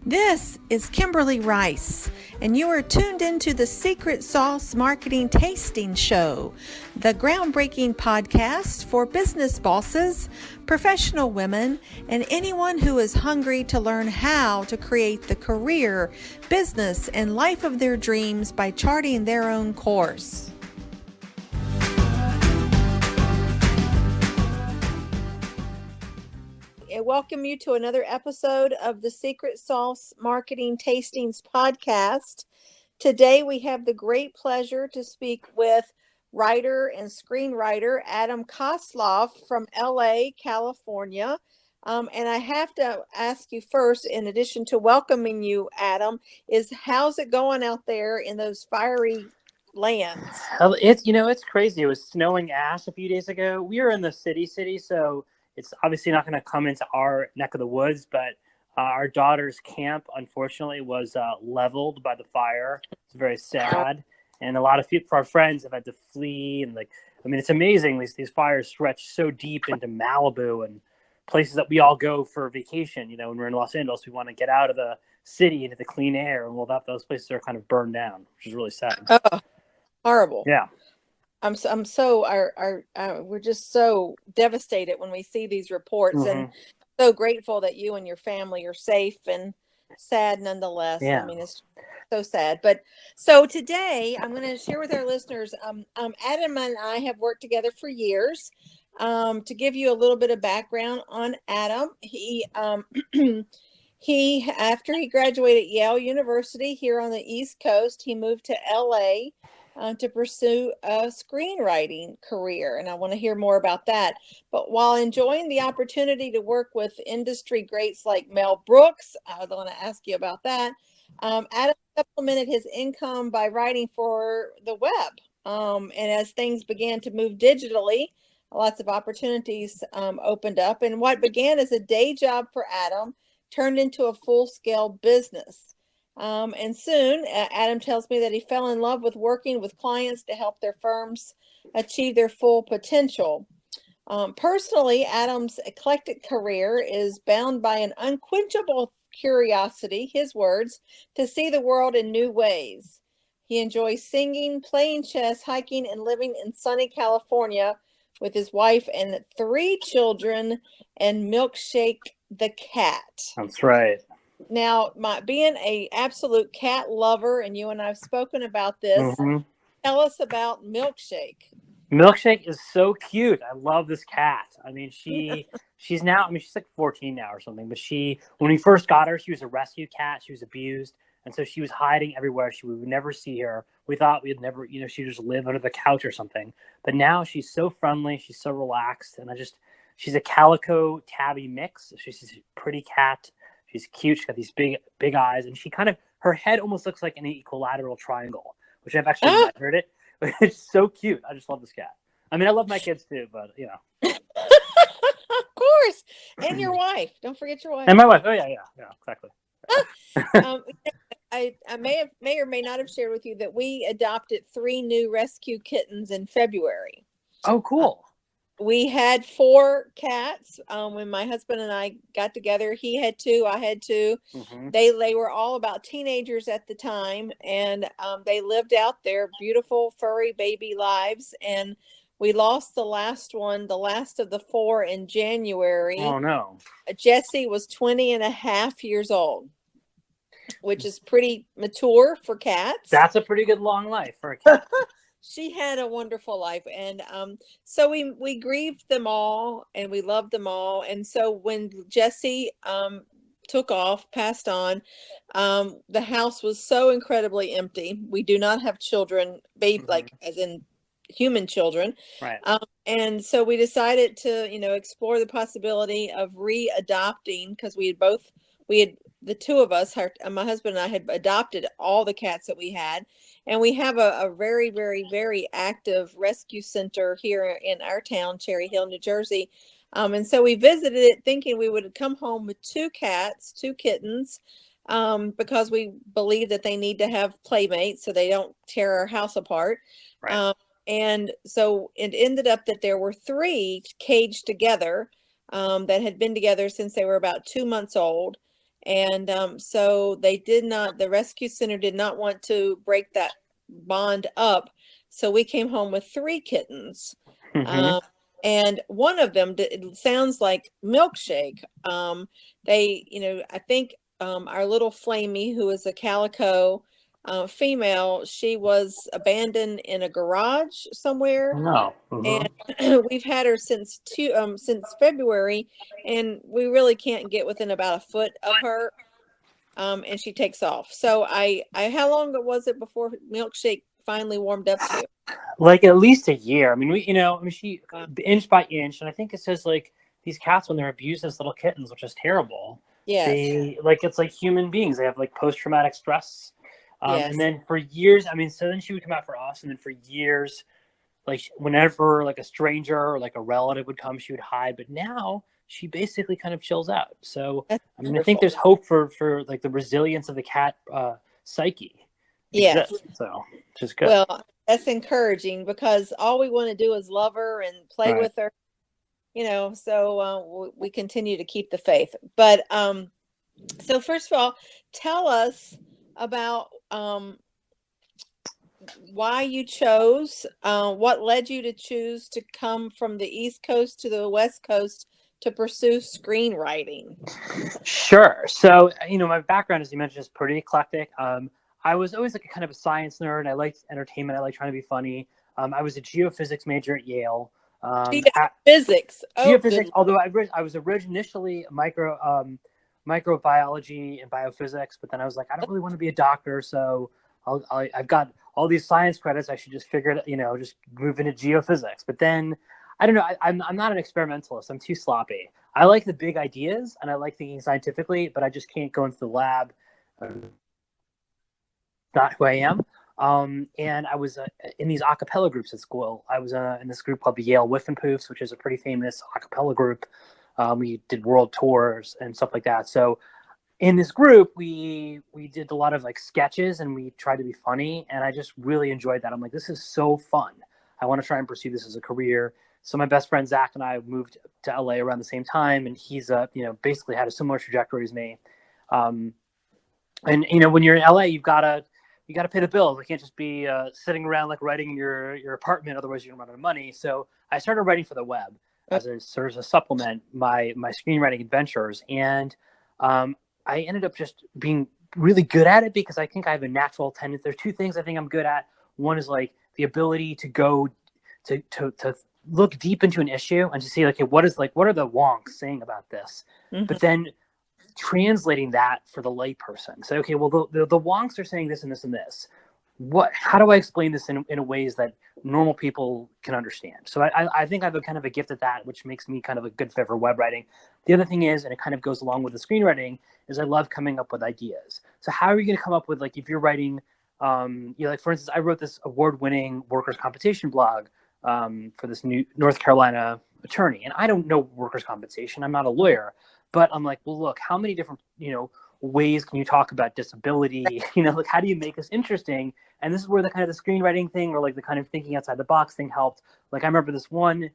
This is Kimberly Rice, and you are tuned into the Secret Sauce Marketing Tasting Show, the groundbreaking podcast for business bosses, professional women, and anyone who is hungry to learn how to create the career, business, and life of their dreams by charting their own course. I welcome you to another episode of the Secret Sauce Marketing Tastings podcast. Today we have the great pleasure to speak with writer and screenwriter Adam Kosloff from LA, California. And I have to ask you first, in addition to welcoming you, Adam, is how's it going out there in those fiery lands? It's crazy. It was snowing ash a few days ago. We are in the city, so it's obviously not going to come into our neck of the woods, but our daughter's camp, unfortunately, was leveled by the fire. It's very sad. And a lot of people, our friends, have had to flee. And it's amazing. These fires stretch so deep into Malibu and places that we all go for vacation. You know, when we're in Los Angeles, we want to get out of the city into the clean air. And those places are kind of burned down, which is really sad. Oh, horrible. Yeah. We're just so devastated when we see these reports, and so grateful that you and your family are safe, and sad nonetheless. Yeah. I mean, it's so sad. But so today I'm going to share with our listeners, Adam and I have worked together for years. To give you a little bit of background on Adam, he after he graduated Yale University here on the East Coast, he moved to LA to pursue a screenwriting career. And I want to hear more about that. But while enjoying the opportunity to work with industry greats like Mel Brooks, I want to ask you about that. Adam supplemented his income by writing for the web. And as things began to move digitally, lots of opportunities opened up. And what began as a day job for Adam turned into a full-scale business. And soon, Adam tells me that he fell in love with working with clients to help their firms achieve their full potential. Personally, Adam's eclectic career is bound by an unquenchable curiosity, his words, to see the world in new ways. He enjoys singing, playing chess, hiking, and living in sunny California with his wife and 3 children and Milkshake the cat. That's right. Now, being an absolute cat lover, and you and I have spoken about this, tell us about Milkshake. Milkshake is so cute. I love this cat. I mean, she's now, she's like 14 now or something, but when we first got her, she was a rescue cat. She was abused. And so she was hiding everywhere. We would never see her. We thought we'd never, she'd just live under the couch or something. But now she's so friendly. She's so relaxed. And she's a calico tabby mix. She's a pretty cat. She's cute. She's got these big eyes, and her head almost looks like an equilateral triangle, which I've actually measured it. It's so cute. I just love this cat. I mean, I love my kids too, but Of course. And your wife. Don't forget your wife. And my wife. Oh yeah, exactly. I may or may not have shared with you that we adopted 3 new rescue kittens in February. Oh, cool. We had 4 cats when my husband and I got together. He had 2, I had 2. They were all about teenagers at the time, and they lived out their beautiful furry baby lives. And we lost the last of the 4 in January. Oh no. Jessie was 20 and a half years old, which is pretty mature for cats. That's a pretty good long life for a cat. She had a wonderful life, and so we grieved them all, and we loved them all. And so when Jessie passed on, the house was so incredibly empty. We do not have children, like as in human children, right? And so we decided to explore the possibility of re-adopting, because the 2 of us, my husband and I, had adopted all the cats that we had. And we have a very, very, very active rescue center here in our town, Cherry Hill, New Jersey. And so we visited it thinking we would come home with 2 kittens, because we believe that they need to have playmates so they don't tear our house apart. Right. And so it ended up that there were 3 caged together that had been together since they were about 2 months old. And so the rescue center did not want to break that bond up. So we came home with 3 kittens. Hmm. Um, and one of them, it sounds like Milkshake. I think our little Flamey, who is a calico female, she was abandoned in a garage somewhere. No. Hmm. And we've had her since February, and we really can't get within about a foot of her. And she takes off. So how long was it before Milkshake finally warmed up to you? Like at least a year. I mean, she Wow. inch by inch, and I think it says like these cats when they're abused as little kittens, which is terrible. Yes. They like it's like human beings. They have like post traumatic stress, and Yes. then for years, I mean, so then she would come out for us, and then for years, like whenever like a stranger or like a relative would come, she would hide. But now she basically kind of chills out. So That's I mean, I think wonderful. there's hope for like the resilience of the cat psyche Yes. exists. So which is good. Well, that's encouraging because all we want to do is love her and play Right. with her, so we continue to keep the faith. But so first of all, tell us about why you chose, what led you to choose to come from the East Coast to the West Coast to pursue screenwriting. Sure. So, my background, as you mentioned, is pretty eclectic. I was always like a kind of a science nerd. I liked entertainment. I like trying to be funny. I was a geophysics major at Yale. Physics. Oh, Geophysics, good. although I was initially microbiology and biophysics, but then I was like, I don't really want to be a doctor, so I've got all these science credits. I should just figure it, just move into geophysics. But then I don't know. I'm not an experimentalist. I'm too sloppy. I like the big ideas and I like thinking scientifically, but I just can't go into the lab. Not who I am. And I was in these a cappella groups at school. I was in this group called the Yale Whiffenpoofs, which is a pretty famous a cappella group. We did world tours and stuff like that. So in this group, we did a lot of like sketches and we tried to be funny. And I just really enjoyed that. I'm like, this is so fun. I want to try and pursue this as a career. So my best friend Zach and I moved to LA around the same time, and he's basically had a similar trajectory as me. Um, and when you're in LA, you gotta pay the bills. You can't just be sitting around like writing in your apartment, otherwise you're gonna run out of money. So I started writing for the web as a sort of a supplement my screenwriting adventures, and I ended up just being really good at it because I think I have a natural tendency. There's 2 things I think I'm good at. One is like the ability to go to look deep into an issue and to see like, hey, what are the wonks saying about this, Mhm. but then translating that for the layperson. So, okay, well, the wonks are saying this and this and this. How do I explain this in ways that normal people can understand? So I think I have a kind of a gift at that, which makes me kind of a good fit for web writing. The other thing is, and it kind of goes along with the screenwriting, is I love coming up with ideas. So how are you going to come up with, like, if you're writing, like, for instance, I wrote this award-winning workers' compensation blog for this new North Carolina attorney, and I don't know workers' compensation. I'm not a lawyer, but I'm like, well, look, how many different, ways can you talk about disability? Like, how do you make this interesting? And this is where the kind of the screenwriting thing, or like the kind of thinking outside the box thing, helped. Like, I remember this one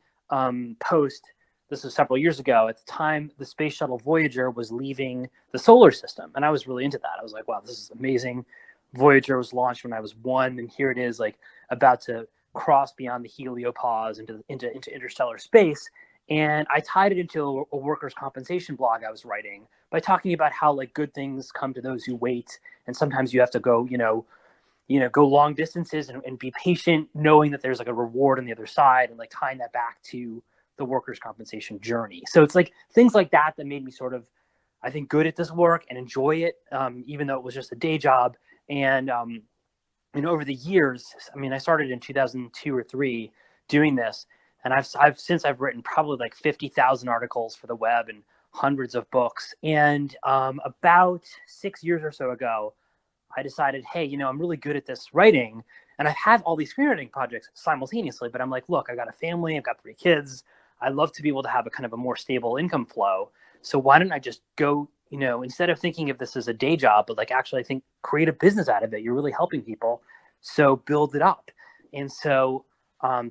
post. This was several years ago. At the time, the space shuttle Voyager was leaving the solar system, and I was really into that. I was like, wow, this is amazing. Voyager was launched when I was 1, and here it is, like, about to cross beyond the heliopause into interstellar space. And I tied it into a workers' compensation blog I was writing by talking about how, like, good things come to those who wait, and sometimes you have to go, go long distances and be patient, knowing that there's like a reward on the other side, and like tying that back to the workers' compensation journey. So it's like things like that that made me sort of, I think, good at this work and enjoy it, even though it was just a day job. And over the years, I mean, I started in 2002 or 3 doing this, and I've written probably like 50,000 articles for the web and hundreds of books. And about 6 years or so ago, I decided, hey, I'm really good at this writing, and I've had all these screenwriting projects simultaneously. But I'm like, look, I got a family, I've got 3 kids. I love to be able to have a kind of a more stable income flow. So why don't I just go, instead of thinking of this as a day job, but like actually I think create a business out of it. You're really helping people, so build it up. And so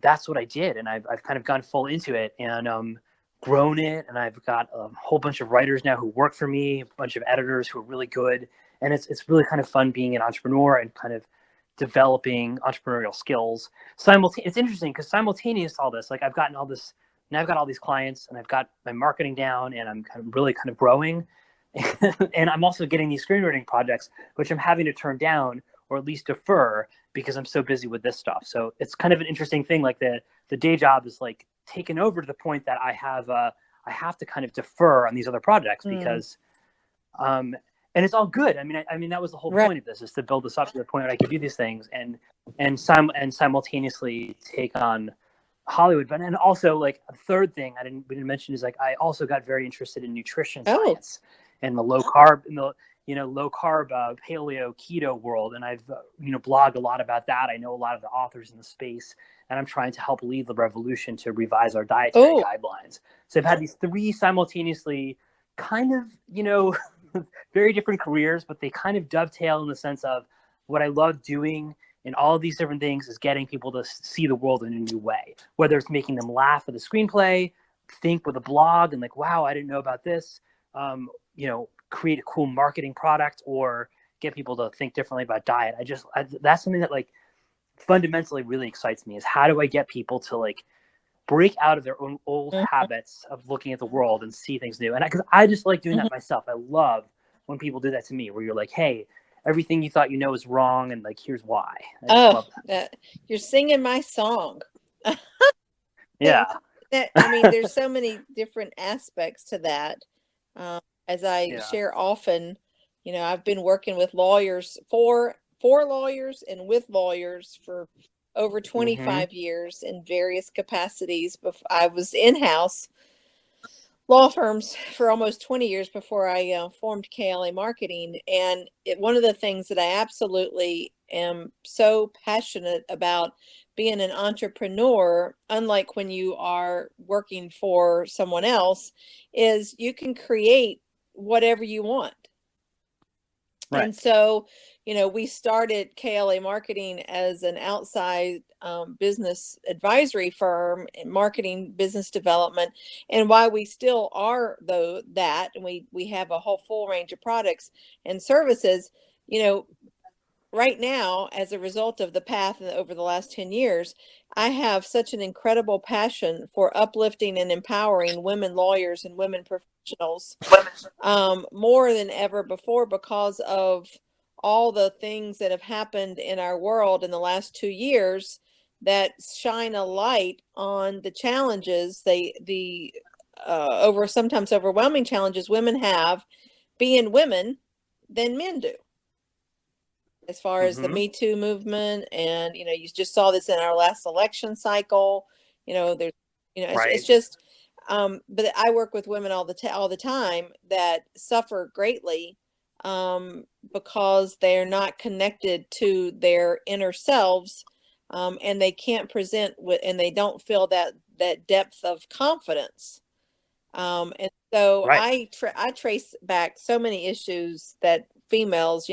that's what I did, and I've kind of gone full into it. And grown it, and I've got a whole bunch of writers now who work for me, a bunch of editors who are really good, and it's really kind of fun being an entrepreneur and kind of developing entrepreneurial skills. It's interesting because simultaneous to all this, like I've got all these clients, and I've got my marketing down, and I'm really kind of growing, and I'm also getting these screenwriting projects, which I'm having to turn down or at least defer because I'm so busy with this stuff. So it's kind of an interesting thing. Like the day job is like taken over to the point that I have to kind of defer on these other projects because, and it's all good. I mean that was the whole point of this, is to build this up to the point where I could do these things and simultaneously take on Hollywood. But and also, like, a third thing we didn't mention is, like, I also got very interested in nutrition science and the low carb paleo keto world, and I've blogged a lot about that. I know a lot of the authors in the space, and I'm trying to help lead the revolution to revise our dietary guidelines. So I've had these three simultaneously kind of very different careers, but they kind of dovetail in the sense of what I love doing in all of these different things is getting people to see the world in a new way, whether it's making them laugh with a screenplay, think with a blog and like, wow, I didn't know about this, create a cool marketing product, or get people to think differently about diet. That's something that, like, fundamentally really excites me, is how do I get people to, like, break out of their own old habits of looking at the world and see things new. And because I just like doing that myself. I love when people do that to me, where you're like, hey, everything you thought is wrong, and like, here's why. I just love that. You're singing my song. Yeah. I mean, there's so many different aspects to that. As I share often, I've been working with lawyers, for lawyers and with lawyers for over 25 years in various capacities. I was in-house law firms for almost 20 years before I formed KLA Marketing. And one of the things that I absolutely am so passionate about being an entrepreneur, unlike when you are working for someone else, is you can create whatever you want. Right. And so, we started KLA Marketing as an outside business advisory firm in marketing, business development, and why we still are that, and we have a whole full range of products and services. Right now, as a result of the path over the last 10 years, I have such an incredible passion for uplifting and empowering women lawyers and women professionals more than ever before, because of all the things that have happened in our world in the last 2 years that shine a light on the challenges, the sometimes overwhelming challenges women have being women than men do. As far as the Me Too movement, and you just saw this in our last election cycle. There's, it's just. But I work with women all the time that suffer greatly because they're not connected to their inner selves, and they can't present and they don't feel that depth of confidence. And so I trace back so many issues that females,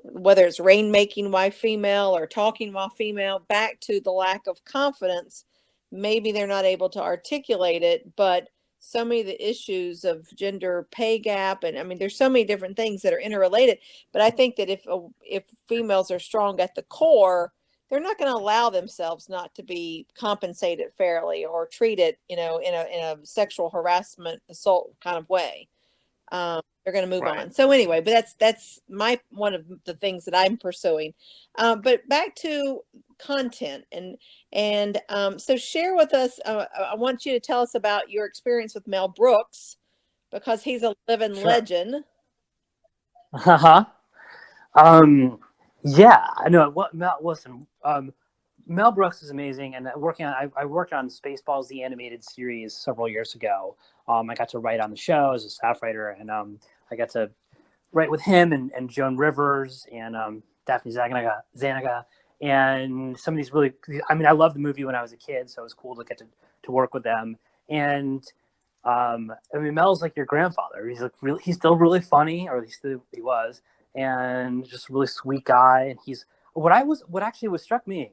whether it's rainmaking while female or talking while female, back to the lack of confidence. Maybe they're not able to articulate it, but so many of the issues of gender pay gap, and I mean, there's so many different things that are interrelated. But I think that if females are strong at the core, they're not going to allow themselves not to be compensated fairly or treated, in a sexual harassment, assault kind of way. They're going to move on. So anyway, but that's one of the things that I'm pursuing. But back to content, and so share with us. I want you to tell us about your experience with Mel Brooks, because he's a living legend. Yeah, I know. Listen, Mel Brooks is amazing, and I worked on Spaceballs, the animated series, several years ago. I got to write on the show as a staff writer, and I got to write with him and Joan Rivers and Daphne Zanaga, and some of these really. I mean, I loved the movie when I was a kid, so it was cool to get to work with them. And I mean, Mel's like your grandfather. He's like he's still really funny, or at least he was, and just a really sweet guy. And he's what struck me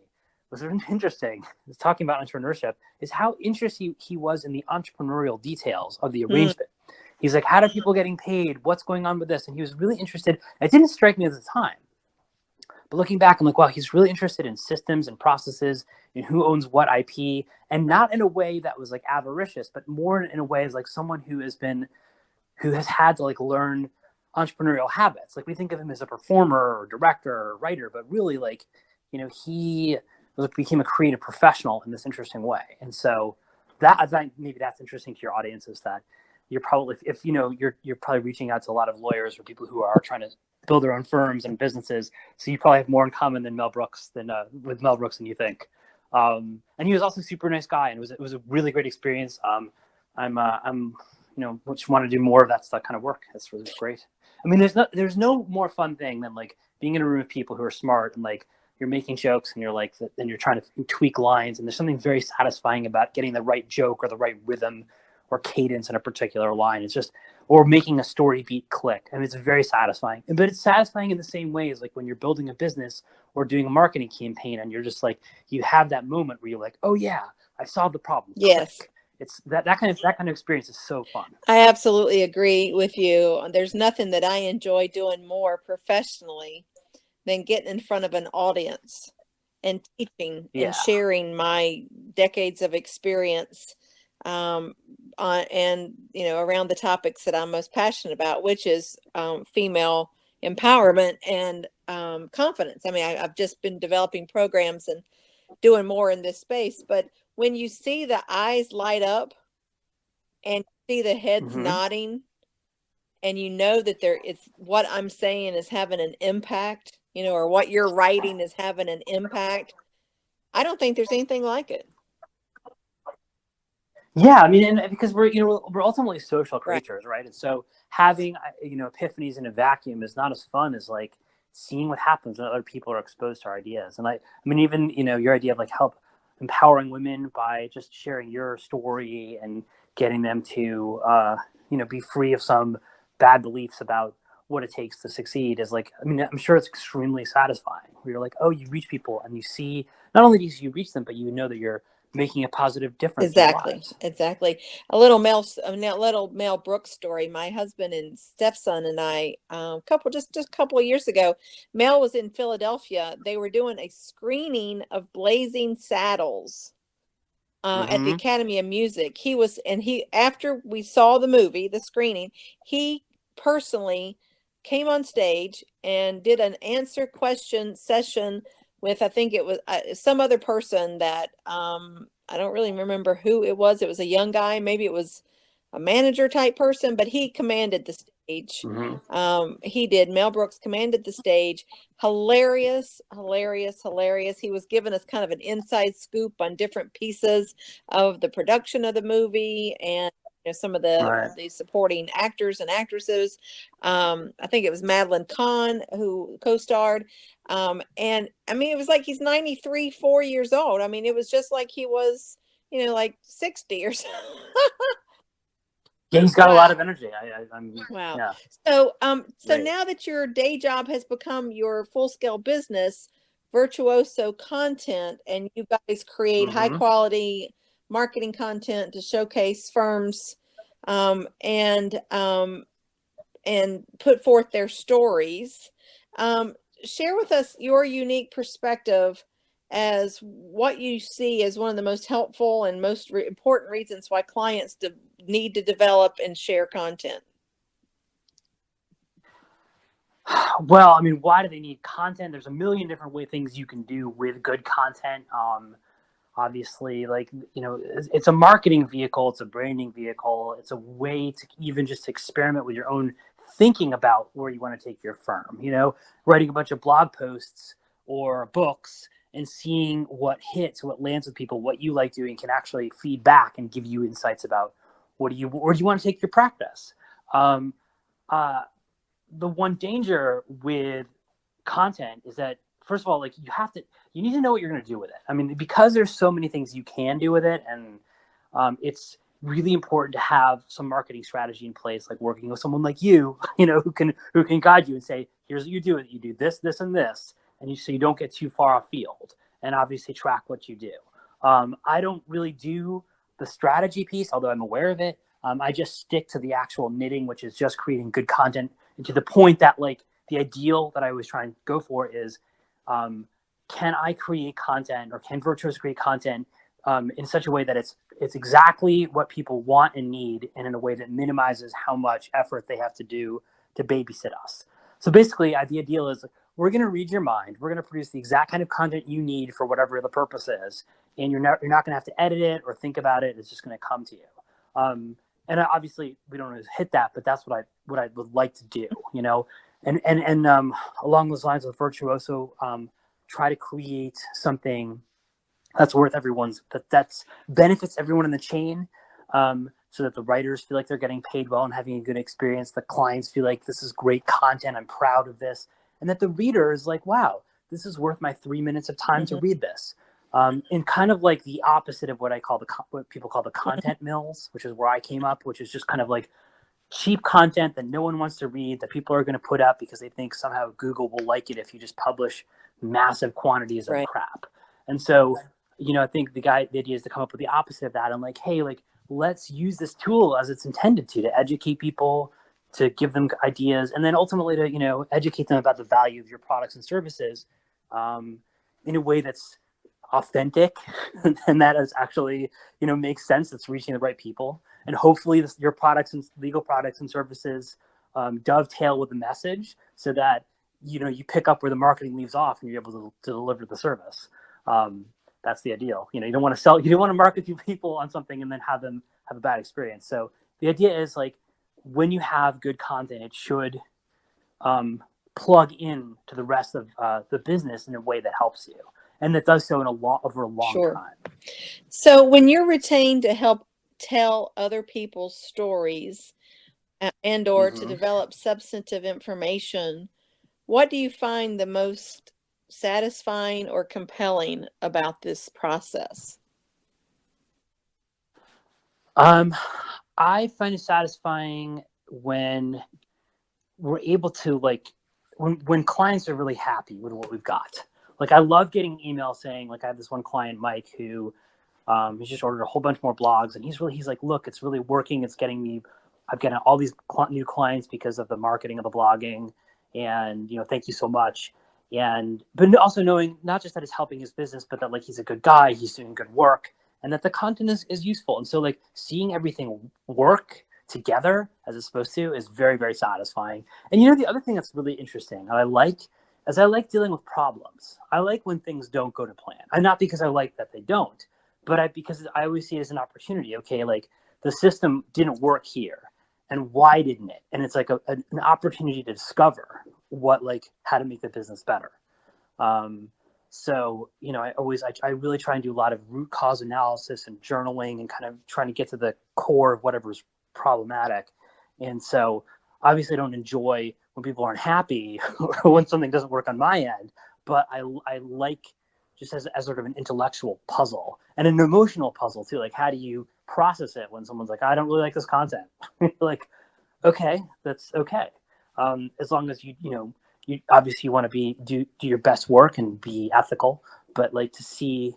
was interesting, is talking about entrepreneurship, is how interested he was in the entrepreneurial details of the arrangement. He's like, how do people getting paid? What's going on with this? And he was really interested. It didn't strike me at the time. But looking back, I'm like, wow, he's really interested in systems and processes and who owns what IP, and not in a way that was like avaricious, but more in a way as like someone who has had to like learn entrepreneurial habits. Like we think of him as a performer or director or writer, but really like, he became a creative professional in this interesting way. And so that, I think maybe that's interesting to your audience, is that you're probably, if you're probably reaching out to a lot of lawyers or people who are trying to build their own firms and businesses. So you probably have more in common with Mel Brooks than you think. And he was also a super nice guy, and it was a really great experience. I'm just want to do more of that kind of work. That's really great. I mean, there's no more fun thing than like being in a room with people who are smart and like you're making jokes and you're like, and you're trying to tweak lines. And there's something very satisfying about getting the right joke or the right rhythm or cadence in a particular line. It's just, or making a story beat click. And it's very satisfying. But it's satisfying in the same way as like when you're building a business or doing a marketing campaign and you're just like, you have that moment where you're like, oh yeah, I solved the problem. Yes. Click. It's that kind of experience is so fun. I absolutely agree with you. There's nothing that I enjoy doing more professionally than getting in front of an audience and teaching and sharing my decades of experience and around the topics that I'm most passionate about, which is female empowerment and confidence. I mean, I've just been developing programs and doing more in this space, but when you see the eyes light up and see the heads nodding, and you know that it's what I'm saying is having an impact, or what you're writing is having an impact, I don't think there's anything like it. Yeah, I mean, and because we're ultimately social creatures, right? And so having epiphanies in a vacuum is not as fun as like seeing what happens when other people are exposed to our ideas. And I mean, even your idea of like help empowering women by just sharing your story and getting them to be free of some bad beliefs about what it takes to succeed is like, I mean, I'm sure it's extremely satisfying where you're like, oh, you reach people and you see, not only do you reach them, but you know that you're making a positive difference. Exactly. A little Mel Brooks story. My husband and stepson and I, just a couple of years ago, Mel was in Philadelphia. They were doing a screening of Blazing Saddles at the Academy of Music. After we saw the movie, the screening, he personally came on stage and did an answer question session with, I think it was some other person that I don't really remember who it was. It was a young guy. Maybe it was a manager type person, but he commanded the stage. He did. Mel Brooks commanded the stage. Hilarious. He was giving us kind of an inside scoop on different pieces of the production of the movie and some of the supporting actors and actresses. I think it was Madeline Kahn who co-starred. And I mean, it was like he's 93, 4 years old. I mean, it was just like he was, like 60 or so. Yeah, he's got a lot of energy. Wow. Yeah. So now that your day job has become your full-scale business, Virtuoso Content, and you guys create high quality marketing content to showcase firms and put forth their stories. Share with us your unique perspective as what you see as one of the most helpful and most important reasons why clients need to develop and share content. Well, I mean, why do they need content? There's a million different things you can do with good content. Obviously, like, it's a marketing vehicle, it's a branding vehicle, it's a way to even just experiment with your own thinking about where you want to take your firm, writing a bunch of blog posts or books and seeing what hits, what lands with people, what you like doing can actually feed back and give you insights about where do you want to take your practice. The one danger with content is that, first of all, like you need to know what you're going to do with it. I mean, because there's so many things you can do with it, and it's really important to have some marketing strategy in place, like working with someone like you, who can guide you and say, here's what you do. You do this, this, and this, and so you don't get too far off field. and obviously track what you do. I don't really do the strategy piece, although I'm aware of it. I just stick to the actual knitting, which is just creating good content. And to the point that like the ideal that I was trying to go for is, can I create content, or can Virtuoso create content in such a way that it's exactly what people want and need, and in a way that minimizes how much effort they have to do to babysit us. So basically, the ideal is we're going to read your mind. We're going to produce the exact kind of content you need for whatever the purpose is, and you're not going to have to edit it or think about it. It's just going to come to you. And obviously, we don't always hit that, but that's what I would like to do, you know. And along those lines with Virtuoso, try to create something that's worth that's benefits everyone in the chain, so that the writers feel like they're getting paid well and having a good experience. The clients feel like this is great content. I'm proud of this. And that the reader is like, wow, this is worth my 3 minutes of time to read this. And kind of like the opposite of what what people call the content mills, which is where I came up, which is just kind of like cheap content that no one wants to read, that people are going to put up because they think somehow Google will like it if you just publish massive quantities of crap. And so, you know, I think the idea is to come up with the opposite of that. I'm like, hey, like, let's use this tool as it's intended to educate people, to give them ideas, and then ultimately to, you know, educate them about the value of your products and services in a way that's authentic and that is actually, you know, makes sense. It's reaching the right people, and hopefully your products and legal products and services dovetail with the message, so that, you know, you pick up where the marketing leaves off and you're able to deliver the service. That's the ideal. You know, you don't want to market to people on something and then have them have a bad experience. So the idea is, like, when you have good content, it should plug in to the rest of the business in a way that helps you, and that does so over a long time. So when you're retained to help tell other people's stories and or to develop substantive information, what do you find the most satisfying or compelling about this process? I find it satisfying when we're able to, like, when clients are really happy with what we've got. Like, I love getting emails saying, like, I have this one client, Mike, who he's just ordered a whole bunch more blogs, and he's like, look, it's really working. It's getting me, I've gotten all these new clients because of the marketing of the blogging, and, you know, thank you so much. But also knowing not just that it's helping his business, but that, like, he's a good guy, he's doing good work, and that the content is useful. And so, like, seeing everything work together as it's supposed to is very, very satisfying. And, you know, the other thing that's really interesting, I like dealing with problems. I like when things don't go to plan. And not because I like that they don't, but because I always see it as an opportunity. Okay, like, the system didn't work here, and why didn't it? And it's like an opportunity to discover how to make the business better. So, you know, I really try and do a lot of root cause analysis and journaling, and kind of trying to get to the core of whatever's problematic. And so obviously I don't enjoy when people aren't happy or when something doesn't work on my end, but I like, just as sort of an intellectual puzzle and an emotional puzzle too. Like, how do you process it when someone's like, I don't really like this content? Like, okay, that's okay. As long as you obviously want to do your best work and be ethical, but, like, to see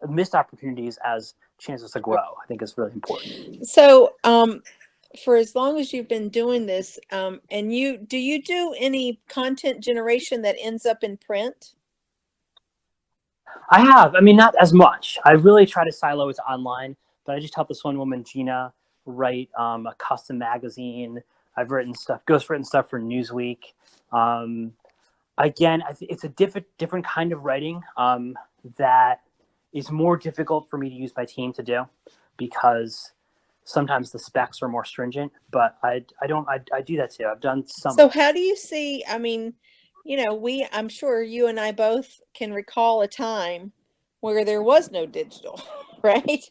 missed opportunities as chances to grow, I think is really important. So, for as long as you've been doing this, and do you do any content generation that ends up in print? I have. I mean, not as much. I really try to silo it to online, but I just helped this one woman, Gina, write a custom magazine. I've written stuff, ghostwritten stuff for Newsweek. Again, it's a different kind of writing that is more difficult for me to use my team to do, because sometimes the specs are more stringent. But I do that too. I've done some. So how do you see? I mean, you know, I'm sure you and I both can recall a time where there was no digital, right?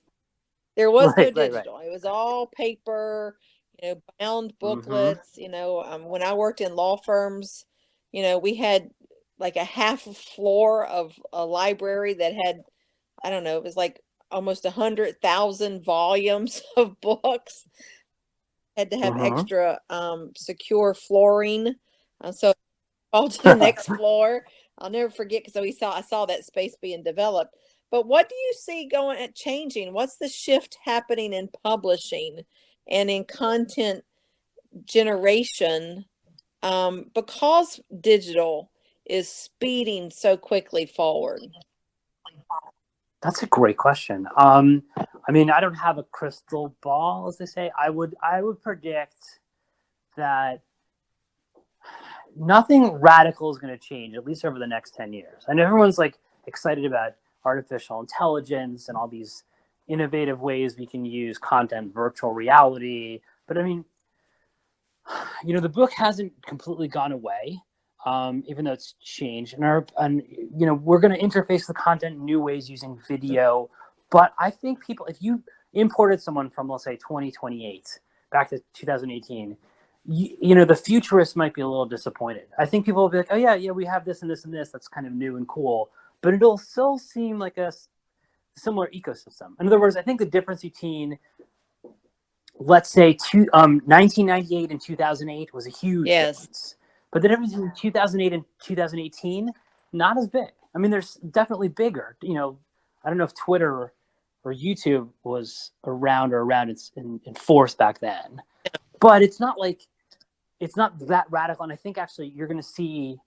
There was no digital. Right. It was all paper, you know, bound booklets. You know, when I worked in law firms, you know, we had like a half floor of a library that had, I don't know, it was like almost 100,000 volumes of books. Had to have extra secure flooring, so all to the next floor. I'll never forget because I saw that space being developed. But what do you see going at changing? What's the shift happening in publishing and in content generation, because digital is speeding so quickly forward? That's a great question. I mean, I don't have a crystal ball, as they say. I would predict that nothing radical is going to change, at least over the next 10 years. I know everyone's like excited about artificial intelligence and all these innovative ways we can use content, virtual reality. But I mean, the book hasn't completely gone away, even though it's changed. And we're going to interface the content in new ways using video. But I think if you imported someone from, let's say, 2028 back to 2018, the futurists might be a little disappointed. I think people will be like, oh yeah, we have this and this and this that's kind of new and cool, but it'll still seem like a similar ecosystem. In other words, I think the difference between, let's say, 1998 and 2008 was a huge difference. But the difference between 2008 and 2018, not as big. I mean, there's definitely bigger. I don't know if Twitter or YouTube was around in force back then, but it's not that radical. And I think actually you're going to see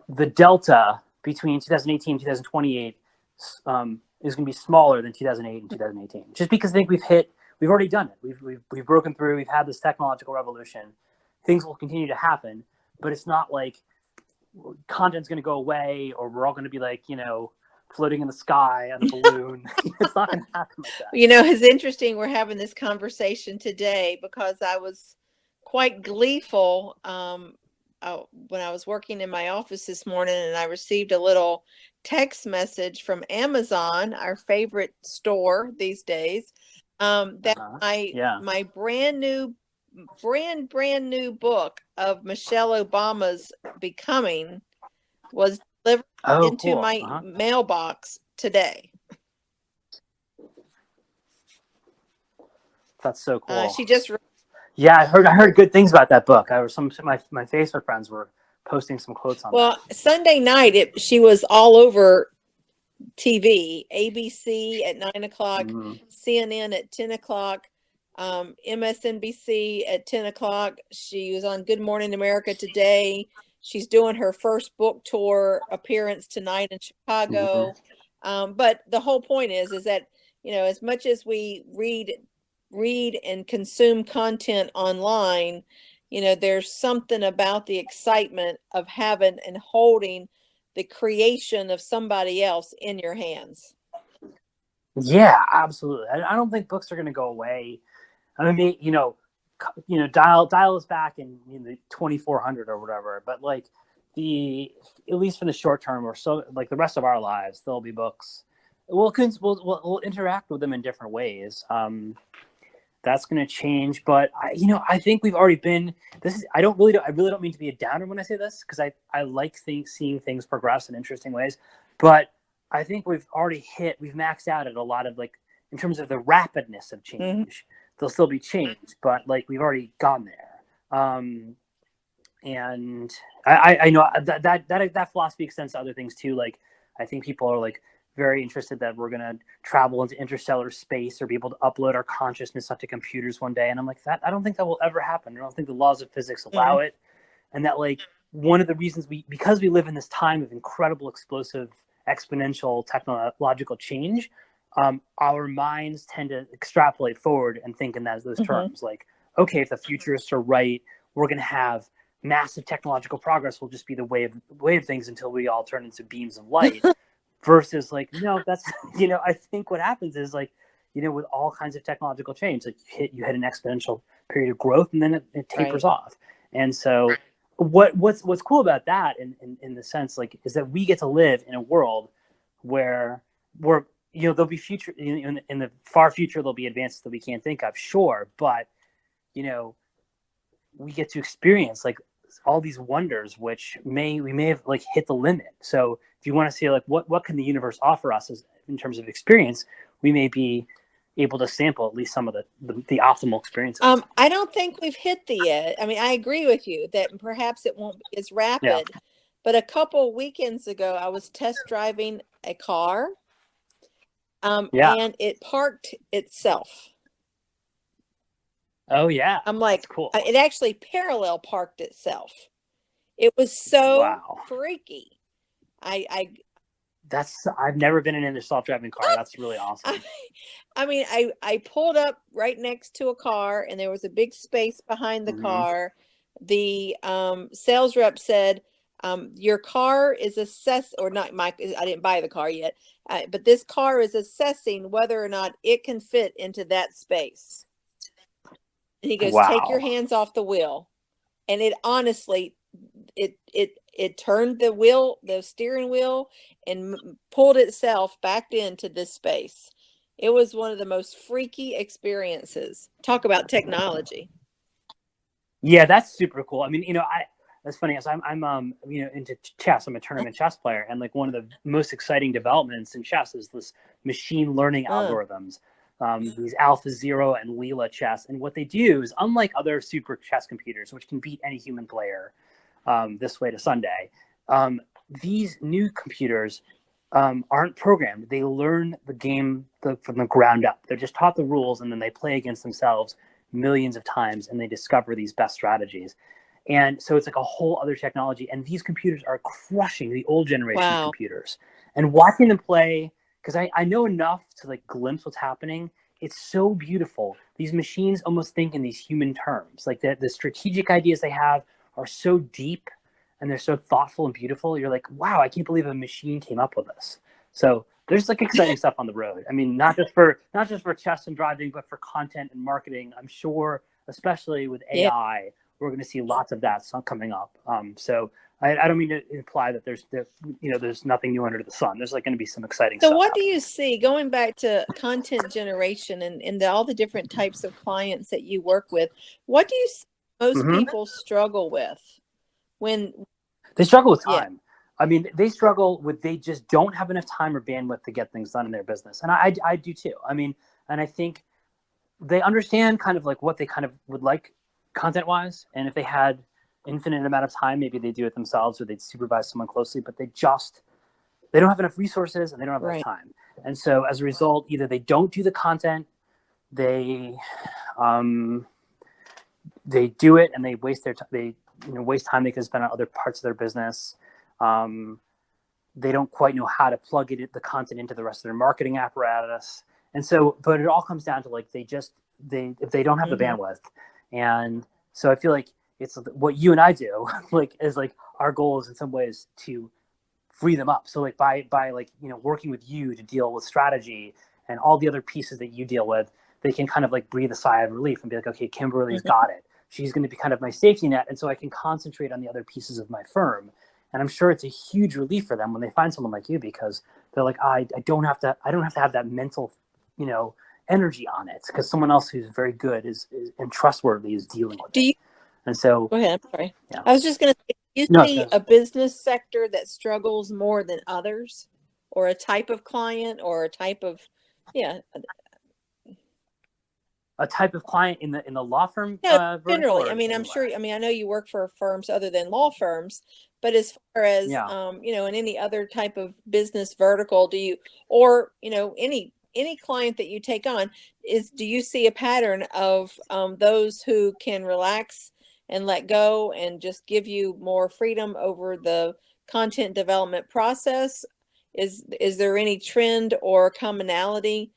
the delta between 2018 and 2028 is going to be smaller than 2008 and 2018, just because I think we've already done it. We've broken through. We've had this technological revolution. Things will continue to happen, but it's not like content's going to go away, or we're all going to be like, floating in the sky on a balloon. It's not going to happen like that. It's interesting we're having this conversation today because I was quite gleeful when I was working in my office this morning, and I received a little text message from Amazon, our favorite store these days, that my brand new book of Michelle Obama's Becoming was delivered into my mailbox today. That's so cool. She just I heard good things about that book. Some of my Facebook friends were posting some quotes on that. Well, Sunday night she was all over TV, ABC at 9:00, CNN at 10:00, MSNBC at 10:00. She was on Good Morning America today. She's doing her first book tour appearance tonight in Chicago. But the whole point is that, as much as we read and consume content online, there's something about the excitement of having and holding the creation of somebody else in your hands. Yeah, absolutely. I don't think books are going to go away. I mean, dial us back in the 2400 or whatever, but like at least for the short term, or so, like the rest of our lives, there'll be books. We'll interact with them in different ways. That's going to change, but I think we've already been. I really don't mean to be a downer when I say this, because I like seeing things progress in interesting ways, but I think we've maxed out at a lot of, like, in terms of the rapidness of change. There'll still be change, but like we've already gone there. And I know that philosophy extends to other things too. Like, I think people are like very interested that we're going to travel into interstellar space or be able to upload our consciousness onto computers one day. And I'm like, I don't think that will ever happen. I don't think the laws of physics allow it. And that, like, one of the reasons because we live in this time of incredible, explosive, exponential technological change, our minds tend to extrapolate forward and think in those terms. Like, okay, if the futurists are right, we're going to have massive technological progress. Will just be the way of things until we all turn into beams of light. Versus, like, no, that's I think what happens is, like, with all kinds of technological change, like you hit an exponential period of growth, and then it tapers off. And so what's cool about that in the sense, like, is that we get to live in a world where there'll be future in the far future, there'll be advances that we can't think of, sure, but we get to experience, like, all these wonders, which we may have, like, hit the limit. So if you want to see, like, what can the universe offer us in terms of experience, we may be able to sample at least some of the optimal experiences. I don't think we've hit the edge. I mean, I agree with you that perhaps it won't be as rapid, But a couple weekends ago, I was test driving a car, Yeah. and it parked itself. Oh yeah. I'm like, That's cool. it actually parallel parked itself. It was so Wow. freaky. I I've never been in a self-driving car. That's really awesome. I mean, I pulled up right next to a car, and there was a big space behind the Mm-hmm. car. The sales rep said, your car is or not I didn't buy the car yet, but this car is assessing whether or not it can fit into that space. And he goes, take your Wow. hands off the wheel. And it honestly, it turned the steering wheel, and pulled itself back into this space. It was one of the most freaky experiences. Talk about technology. Yeah, that's super cool. I mean, that's funny. As I'm into chess. I'm a tournament chess player, and like one of the most exciting developments in chess is this machine learning algorithms, these Alpha Zero and Leela chess. And what they do is, unlike other super chess computers, which can beat any human player, this way to Sunday, these new computers aren't programmed. They learn the game from the ground up. They're just taught the rules, and then they play against themselves millions of times, and they discover these best strategies. And so it's like a whole other technology. And these computers are crushing the old generation of computers. And watching them play, because I know enough to like glimpse what's happening. It's so beautiful. These machines almost think in these human terms. Like the strategic ideas they have are so deep, and they're so thoughtful and beautiful. You're like, wow, I can't believe a machine came up with this. So there's like exciting stuff on the road. I mean, not just for chess and driving, but for content and marketing. I'm sure, especially with AI, we're going to see lots of that coming up. So I don't mean to imply that there's nothing new under the sun. There's like going to be some exciting stuff. So what do you see, going back to content generation and all the different types of clients that you work with? What do you see most people struggle with when they struggle with time? I mean, they struggle with, they just don't have enough time or bandwidth to get things done in their business. And I do too. I mean, and I think they understand kind of like what they kind of would like content wise. And if they had infinite amount of time, maybe they do it themselves, or they'd supervise someone closely, but they don't have enough resources, and they don't have enough time. And so as a result, either they don't do the content, they do it and they waste their time. Waste time they could spend on other parts of their business. They don't quite know how to plug the content into the rest of their marketing apparatus. And so, but it all comes down to like, if they don't have the bandwidth. And so I feel like it's what you and I do, like, is like our goal is in some ways to free them up. So like by like, working with you to deal with strategy and all the other pieces that you deal with, they can kind of like breathe a sigh of relief and be like, okay, Kimberly's got it. She's going to be kind of my safety net. And so I can concentrate on the other pieces of my firm. And I'm sure it's a huge relief for them when they find someone like you, because they're like, I don't have to have that mental, energy on it, because someone else who's very good and trustworthy is dealing with it. And so go ahead. I'm sorry. Yeah. I was just going to say, do you see a business sector that struggles more than others, or a type of client, or a type of, a type of client in the law firm? Generally. I mean, I'm sure, I know you work for firms other than law firms, but as far as, in any other type of business vertical, do you, or, any client that you take on, do you see a pattern of those who can relax and let go and just give you more freedom over the content development process? Is there any trend or commonality?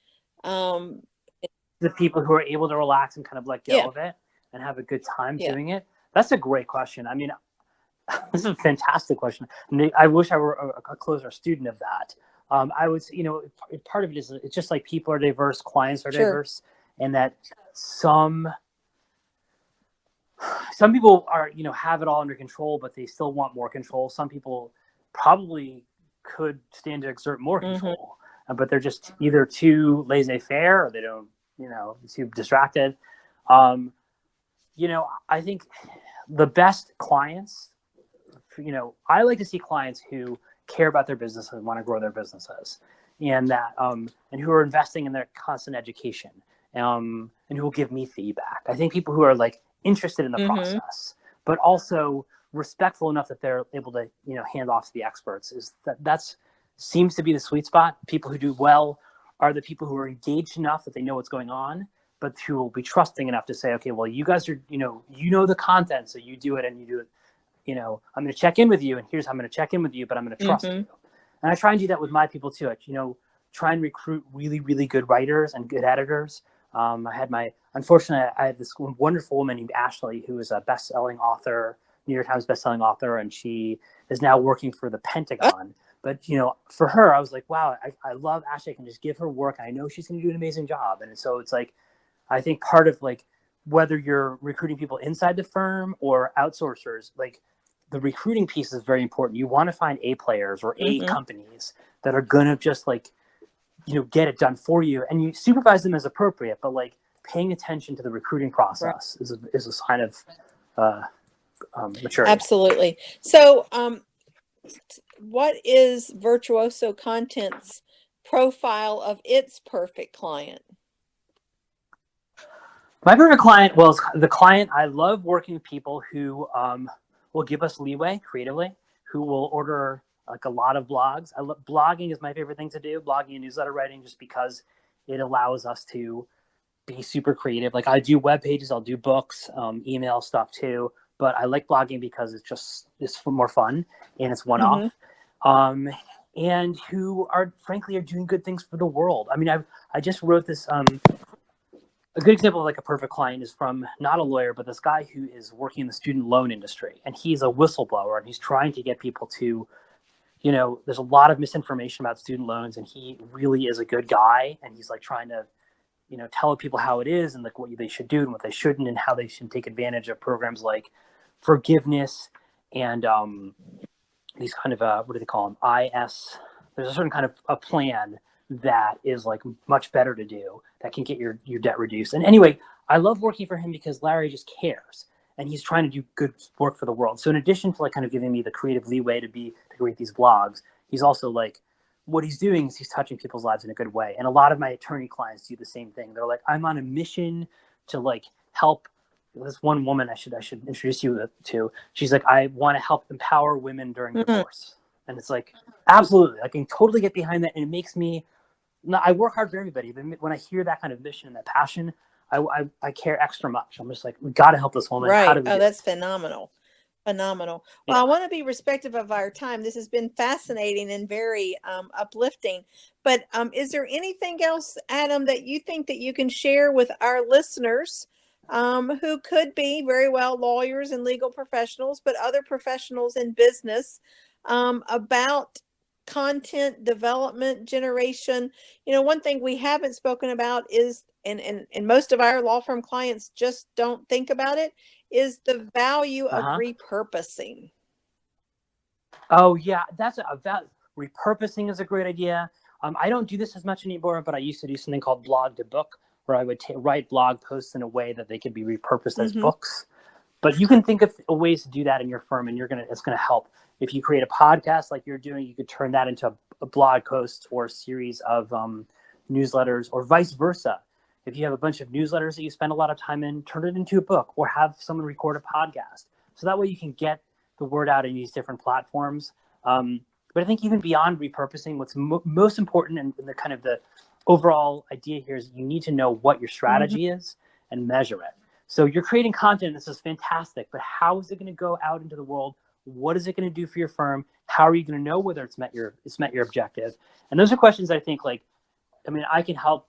The people who are able to relax and kind of let go of it and have a good time doing it? That's a great question. I mean, this is a fantastic question. I wish I were a closer student of that. I would, part of it is, it's just like people are diverse, clients are diverse, and that some people are, have it all under control, but they still want more control. Some people probably could stand to exert more control, but they're just either too laissez-faire, or they don't, too distracted. I think the best clients, I like to see clients who care about their business and want to grow their businesses, and that and who are investing in their constant education, and who will give me feedback. I think people who are like interested in the process, but also respectful enough that they're able to, hand off to the experts. That's seems to be the sweet spot. People who do well are the people who are engaged enough that they know what's going on, but who will be trusting enough to say, okay, well, you guys are, the content, so you do it and you do it. I'm going to check in with you, and here's how I'm going to check in with you, but I'm going to trust you. And I try and do that with my people too. Try and recruit really, really good writers and good editors. Unfortunately, I had this wonderful woman named Ashley, who is a best-selling author, New York Times best-selling author, and she is now working for the Pentagon. But, for her, I was like, wow, I love Ashley. I can just give her work. I know she's going to do an amazing job. And so it's like, I think part of like, whether you're recruiting people inside the firm or outsourcers, like the recruiting piece is very important. You want to find A players or A companies that are going to just like, get it done for you, and you supervise them as appropriate, but like paying attention to the recruiting process is a sign of maturity. Absolutely. So, what is Virtuoso Content's profile of its perfect client? My perfect client, well, the client, I love working with people who will give us leeway creatively, who will order like a lot of blogs. Blogging is my favorite thing to do, blogging and newsletter writing, just because it allows us to be super creative. Like I do web pages, I'll do books, email stuff too, but I like blogging because it's more fun and it's one-off. And who are frankly doing good things for the world. I mean, I just wrote this, a good example of like a perfect client is from not a lawyer, but this guy who is working in the student loan industry, and he's a whistleblower, and he's trying to get people to, there's a lot of misinformation about student loans, and he really is a good guy, and he's like trying to, tell people how it is and like what they should do and what they shouldn't, and how they should take advantage of programs like forgiveness and these kind of what do they call them? IS. There's a certain kind of a plan that is like much better to do that can get your debt reduced. And anyway, I love working for him because Larry just cares, and he's trying to do good work for the world. So in addition to like kind of giving me the creative leeway to create these blogs, he's also like, what he's doing is he's touching people's lives in a good way. And a lot of my attorney clients do the same thing. They're like, I'm on a mission to like help. This one woman I should introduce you to. She's like, I want to help empower women during divorce. And it's like, absolutely, I can totally get behind that. And it makes me, I work hard for everybody, but when I hear that kind of mission and that passion, I care extra much. I'm just like, we got to help this woman. Right. How do we do That's phenomenal. Phenomenal. Well, I want to be respectful of our time. This has been fascinating and very uplifting. But is there anything else, Adam, that you think that you can share with our listeners who could be very well lawyers and legal professionals, but other professionals in business about content development generation? One thing we haven't spoken about is, and most of our law firm clients just don't think about it, is the value of repurposing. Oh yeah, repurposing is a great idea. I don't do this as much anymore, but I used to do something called blog to book, where I would write blog posts in a way that they could be repurposed as books. But you can think of ways to do that in your firm, and it's gonna help. If you create a podcast like you're doing, you could turn that into a blog post or a series of newsletters, or vice versa. If you have a bunch of newsletters that you spend a lot of time in, turn it into a book, or have someone record a podcast. So that way you can get the word out in these different platforms. But I think even beyond repurposing, what's most important, and the kind of the overall idea here, is you need to know what your strategy is and measure it. So you're creating content. This is fantastic, but how is it going to go out into the world? What is it going to do for your firm? How are you going to know whether it's met your objective? And those are questions I think, like, I mean, I can help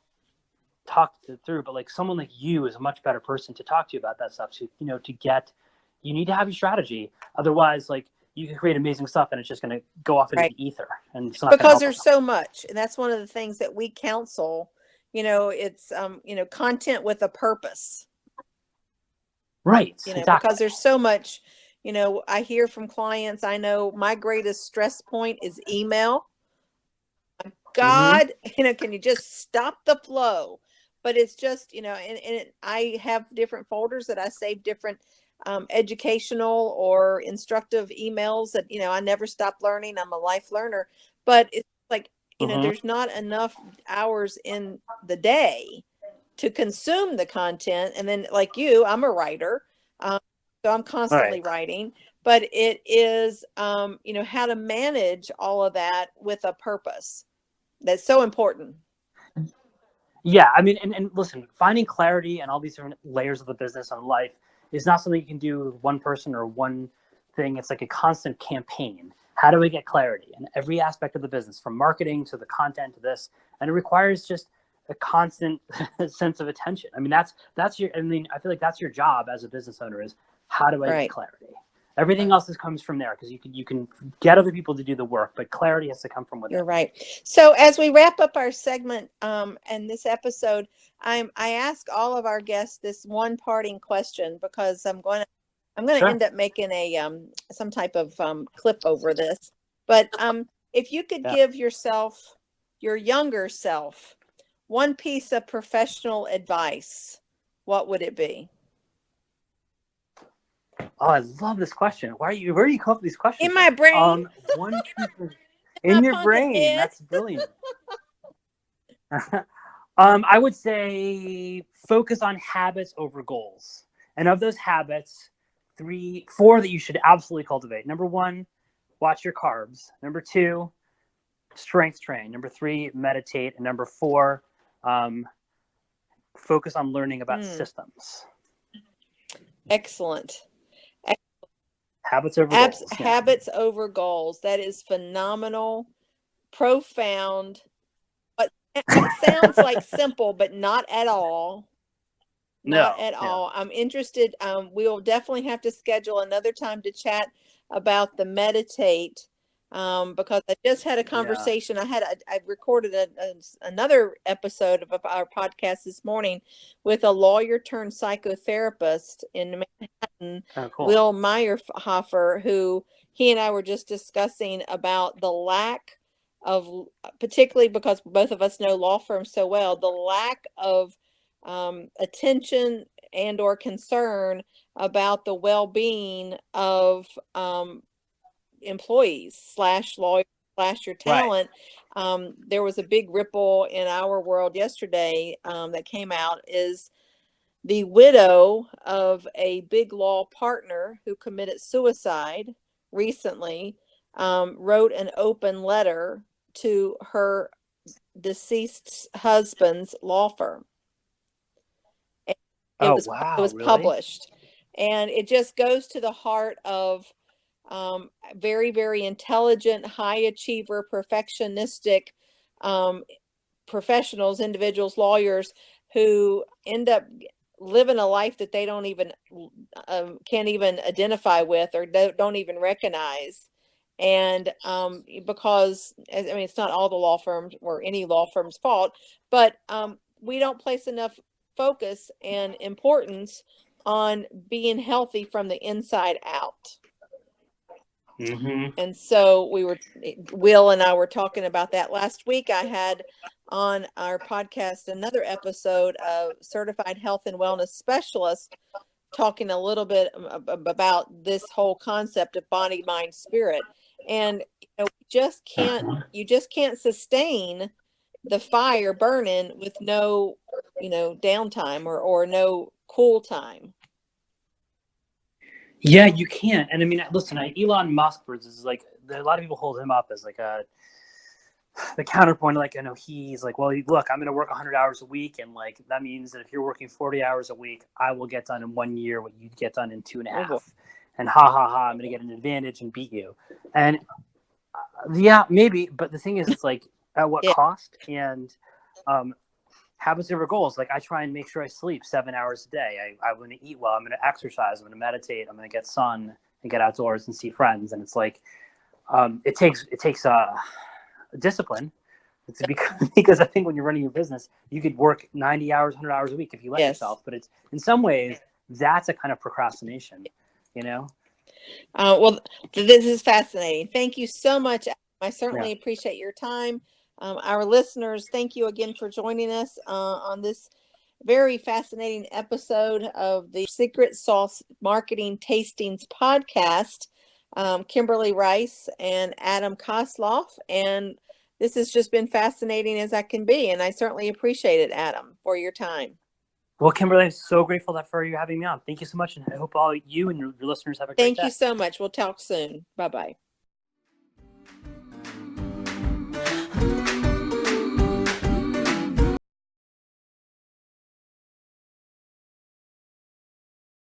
talk through, but like someone like you is a much better person to talk to about that stuff. So, you need to have your strategy. Otherwise, like, you can create amazing stuff and it's just going to go off into the ether. And it's not because there's so much. And that's one of the things that we counsel, it's, content with a purpose. Right. Exactly. Because there's so much, I hear from clients, I know my greatest stress point is email. God, can you just stop the flow? But it's just, I have different folders that I save different educational or instructive emails that, I never stop learning. I'm a life learner, but it's like, there's not enough hours in the day to consume the content. And then like you, I'm a writer. So I'm constantly writing, but it is, how to manage all of that with a purpose. That's so important. Yeah, I mean, and listen, finding clarity and all these different layers of the business and life is not something you can do with one person or one thing. It's like a constant campaign. How do we get clarity in every aspect of the business, from marketing to the content to this? And it requires just a constant sense of attention. I mean, that's your. I mean, I feel like that's your job as a business owner is how do I get clarity? Everything else comes from there because you can get other people to do the work, but clarity has to come from within. You're right. So as we wrap up our segment and this episode, I ask all of our guests this one parting question, because I'm going to end up making a some type of clip over this. But if you could give yourself, your younger self, one piece of professional advice, what would it be? Oh, I love this question. Where do you come up with these questions? In my brain. One in your brain. Head. That's brilliant. I would say focus on habits over goals. And of those habits, 4 that you should absolutely cultivate. Number 1, watch your carbs. Number 2, strength train. Number 3, meditate. And number 4, focus on learning about systems. Excellent. Habits over goals. Habits over goals. That is phenomenal, profound. But it sounds like simple, but not at all. Not at all. I'm interested. We'll definitely have to schedule another time to chat about the meditate, because I just had a conversation. I recorded another episode of our podcast this morning with a lawyer turned psychotherapist in Manhattan, Will Meyerhofer, who he and I were just discussing about the lack of, particularly because both of us know law firms so well, the lack of attention and or concern about the well-being of employees / lawyers / your talent. Right. There was a big ripple in our world yesterday that came out, is the widow of a big law partner who committed suicide recently wrote an open letter to her deceased husband's law firm. It was published, and it just goes to the heart of very, very intelligent, high achiever, perfectionistic professionals, individuals, lawyers who end up living a life that they don't even can't even identify with or don't even recognize. And because, I mean, it's not all the law firms or any law firm's fault, but we don't place enough focus and importance on being healthy from the inside out. Mm-hmm. And so Will and I were talking about that last week. I had on our podcast another episode of certified health and wellness specialist talking a little bit about this whole concept of body, mind, spirit. And you just can't sustain the fire burning with no downtime or no cool time. Yeah, you can't. And I mean, listen, Elon Musk is like, a lot of people hold him up as like the counterpoint. Like, he's like, well, look, I'm going to work 100 hours a week. And like, that means that if you're working 40 hours a week, I will get done in 1 year what you'd get done in 2.5. And I'm going to get an advantage and beat you. And yeah, maybe. But the thing is, it's like, at what cost? And habits over goals. Like, I try and make sure I sleep 7 hours a day. I'm going to eat well. I'm going to exercise. I'm going to meditate. I'm going to get sun and get outdoors and see friends. And it's like, it takes discipline. It's because I think when you're running your business, you could work 90 hours, 100 hours a week if you let yourself. But it's, in some ways, that's a kind of procrastination, Well, this is fascinating. Thank you so much. I certainly appreciate your time. Our listeners, thank you again for joining us on this very fascinating episode of the Secret Sauce Marketing Tastings podcast. Kimberly Rice and Adam Kosloff. And this has just been fascinating as I can be. And I certainly appreciate it, Adam, for your time. Well, Kimberly, I'm so grateful for you having me on. Thank you so much, and I hope all you and your listeners have a great day. Thank you so much. We'll talk soon. Bye-bye.